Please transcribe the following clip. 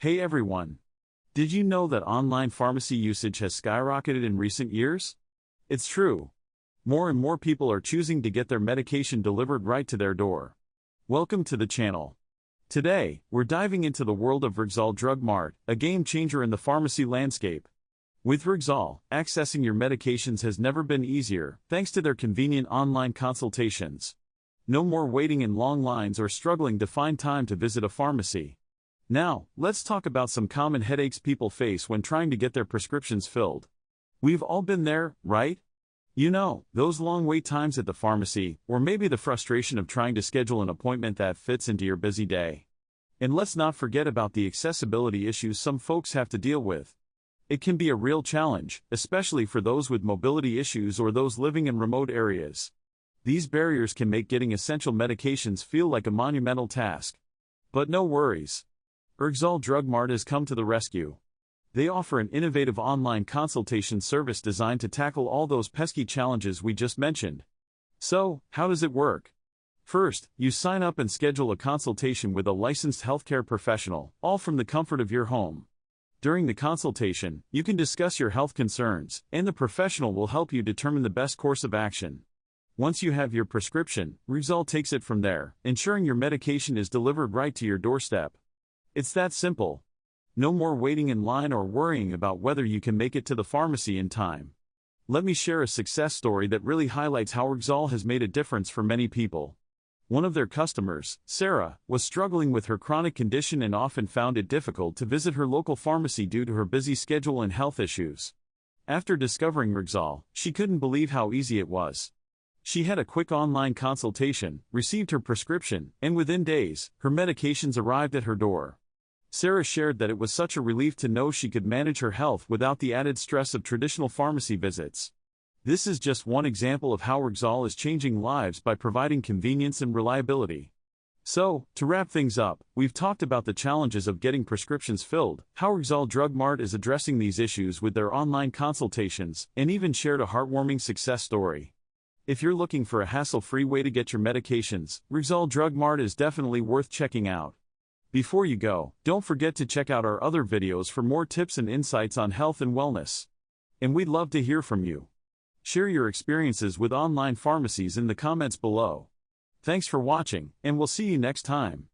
Hey everyone! Did you know that online pharmacy usage has skyrocketed in recent years? It's true. More and more people are choosing to get their medication delivered right to their door. Welcome to the channel. Today, we're diving into the world of Rexall Drug Mart, a game changer in the pharmacy landscape. With Rexall, accessing your medications has never been easier, thanks to their convenient online consultations. No more waiting in long lines or struggling to find time to visit a pharmacy. Now, let's talk about some common headaches people face when trying to get their prescriptions filled. We've all been there, right? You know, those long wait times at the pharmacy, or maybe the frustration of trying to schedule an appointment that fits into your busy day. And let's not forget about the accessibility issues some folks have to deal with. It can be a real challenge, especially for those with mobility issues or those living in remote areas. These barriers can make getting essential medications feel like a monumental task. But no worries. Rexall Drug Mart has come to the rescue. They offer an innovative online consultation service designed to tackle all those pesky challenges we just mentioned. So, how does it work? First, you sign up and schedule a consultation with a licensed healthcare professional, all from the comfort of your home. During the consultation, you can discuss your health concerns, and the professional will help you determine the best course of action. Once you have your prescription, Rexall takes it from there, ensuring your medication is delivered right to your doorstep. It's that simple. No more waiting in line or worrying about whether you can make it to the pharmacy in time. Let me share a success story that really highlights how Rexall has made a difference for many people. One of their customers, Sarah, was struggling with her chronic condition and often found it difficult to visit her local pharmacy due to her busy schedule and health issues. After discovering Rexall, she couldn't believe how easy it was. She had a quick online consultation, received her prescription, and within days, her medications arrived at her door. Sarah shared that it was such a relief to know she could manage her health without the added stress of traditional pharmacy visits. This is just one example of how Rexall is changing lives by providing convenience and reliability. So, to wrap things up, we've talked about the challenges of getting prescriptions filled, how Rexall Drug Mart is addressing these issues with their online consultations, and even shared a heartwarming success story. If you're looking for a hassle-free way to get your medications, Rexall Drug Mart is definitely worth checking out. Before you go, don't forget to check out our other videos for more tips and insights on health and wellness. And we'd love to hear from you. Share your experiences with online pharmacies in the comments below. Thanks for watching, and we'll see you next time.